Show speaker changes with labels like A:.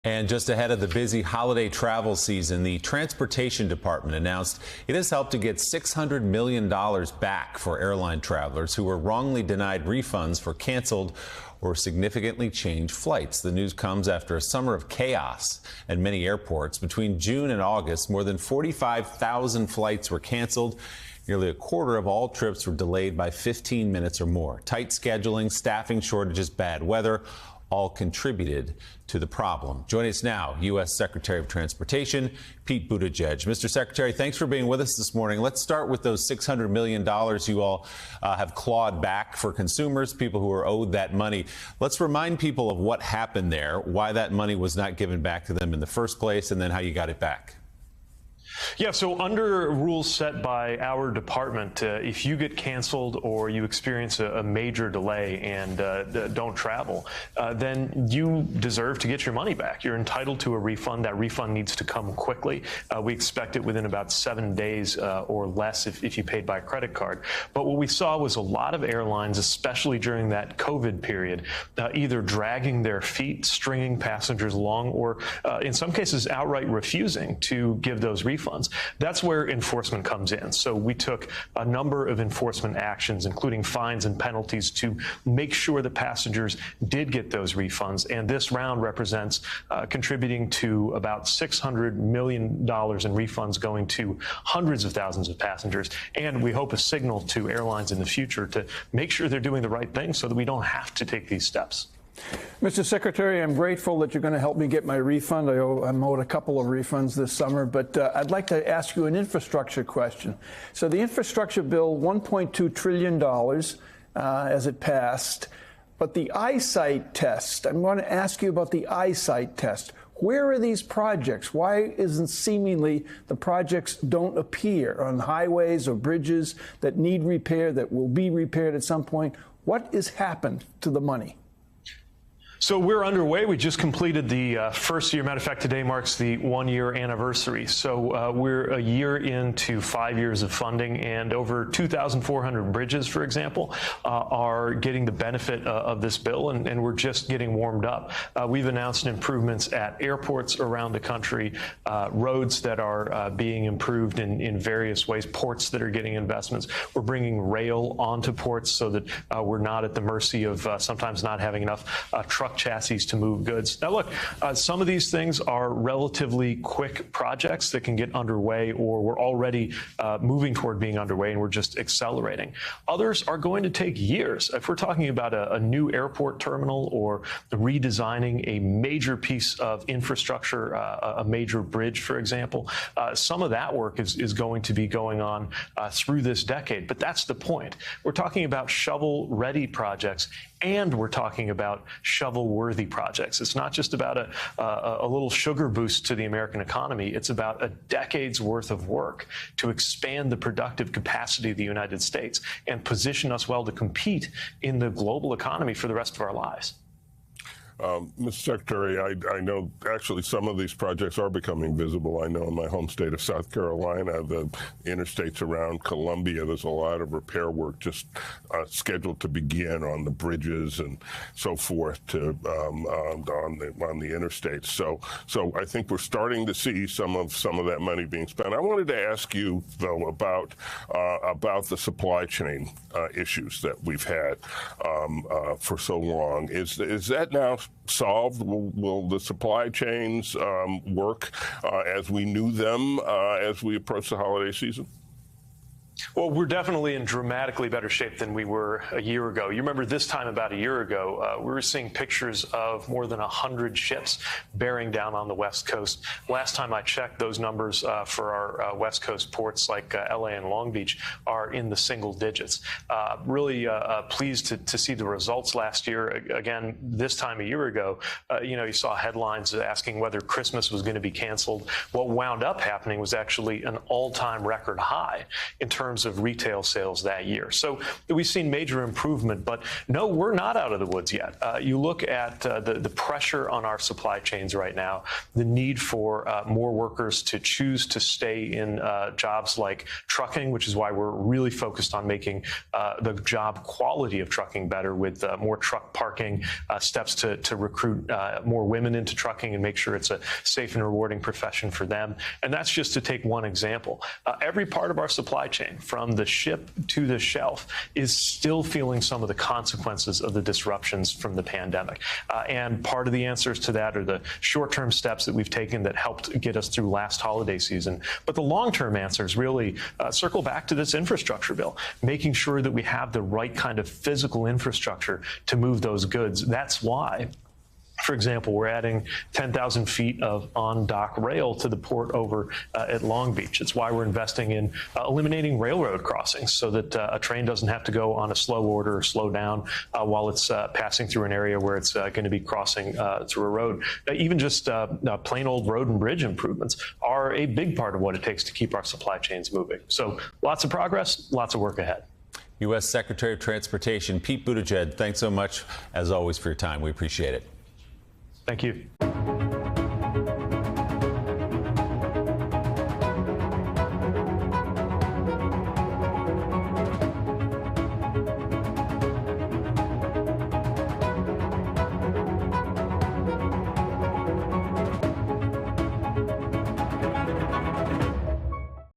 A: And just ahead of the busy holiday travel season, the Transportation Department announced it has helped to get $600 million back for airline travelers who were wrongly denied refunds for canceled or significantly changed flights. The news comes after a summer of chaos at many airports. Between June and August, more than 45,000 flights were canceled. Nearly a quarter of all trips were delayed by 15 minutes or more. Tight scheduling, staffing shortages, bad weather all contributed to the problem. Joining us now, U.S. Secretary of Transportation, Pete Buttigieg. Mr. Secretary, thanks for being with us this morning. Let's start with those $600 million you all have clawed back for consumers, people who are owed that money. Let's remind people of what happened there, why that money was not given back to them in the first place, and then how you got it back.
B: Yeah, so under rules set by our department, if you get canceled or you experience a major delay and don't travel, then you deserve to get your money back. You're entitled to a refund. That refund needs to come quickly. We expect it within about 7 days or less if you paid by credit card. But what we saw was a lot of airlines, especially during that COVID period, either dragging their feet, stringing passengers along, or in some cases outright refusing to give those refunds. That's where enforcement comes in. So we took a number of enforcement actions, including fines and penalties, to make sure that passengers did get those refunds. And this round represents contributing to about $600 million in refunds going to hundreds of thousands of passengers. And we hope a signal to airlines in the future to make sure they're doing the right thing so that we don't have to take these steps.
C: Mr. Secretary, I'm grateful that you're going to help me get my refund. I'm owed a couple of refunds this summer, but I'd like to ask you an infrastructure question. So the infrastructure bill, $1.2 trillion as it passed, but the eyesight test, I'm going to ask you about the eyesight test. Where are these projects? Why isn't seemingly the projects don't appear on highways or bridges that need repair, that will be repaired at some point? What has happened to the money?
B: So we're underway. We just completed the first year. Matter of fact, today marks the 1-year anniversary. So we're a year into 5 years of funding, and over 2,400 bridges, for example, are getting the benefit of this bill, and we're just getting warmed up. We've announced improvements at airports around the country, roads that are being improved in various ways, ports that are getting investments. We're bringing rail onto ports so that we're not at the mercy of sometimes not having enough truck chassis to move goods. Now, look, some of these things are relatively quick projects that can get underway, or we're already moving toward being underway, and we're just accelerating. Others are going to take years. If we're talking about a new airport terminal or redesigning a major piece of infrastructure, a major bridge, for example, some of that work is going to be going on through this decade. But that's the point. We're talking about shovel-ready projects, and we're talking about shovel-worthy projects. It's not just about a little sugar boost to the American economy. It's about a decade's worth of work to expand the productive capacity of the United States and position us well to compete in the global economy for the rest of our lives.
D: Mr. Secretary, I know actually some of these projects are becoming visible. I know in my home state of South Carolina, the interstates around Columbia, there's a lot of repair work just scheduled to begin on the bridges and so forth to on the interstates. So I think we're starting to see some of that money being spent. I wanted to ask you though about the supply chain issues that we've had for so long. Is that now solved? Will the supply chains work as we knew them as we approach the holiday season?
B: Well, we're definitely in dramatically better shape than we were a year ago. You remember this time about a year ago, we were seeing pictures of more than 100 ships bearing down on the West Coast. Last time I checked, those numbers for our West Coast ports like LA and Long Beach are in the single digits. Really pleased to see the results last year. Again, this time a year ago, you saw headlines asking whether Christmas was going to be canceled. What wound up happening was actually an all-time record high in terms terms of retail sales that year. So we've seen major improvement, but no, we're not out of the woods yet. You look at the pressure on our supply chains right now, the need for more workers to choose to stay in jobs like trucking, which is why we're really focused on making the job quality of trucking better with more truck parking, steps to recruit more women into trucking and make sure it's a safe and rewarding profession for them. And that's just to take one example. Every part of our supply chain, from the ship to the shelf, is still feeling some of the consequences of the disruptions from the pandemic. And part of the answers to that are the short-term steps that we've taken that helped get us through last holiday season. But the long-term answers really circle back to this infrastructure bill, making sure that we have the right kind of physical infrastructure to move those goods. That's why, for example, we're adding 10,000 feet of on-dock rail to the port over at Long Beach. It's why we're investing in eliminating railroad crossings so that a train doesn't have to go on a slow order or slow down while it's passing through an area where it's going to be crossing through a road. Even just plain old road and bridge improvements are a big part of what it takes to keep our supply chains moving. So lots of progress, lots of work ahead.
A: U.S. Secretary of Transportation Pete Buttigieg, thanks so much, as always, for your time. We appreciate it.
B: Thank you.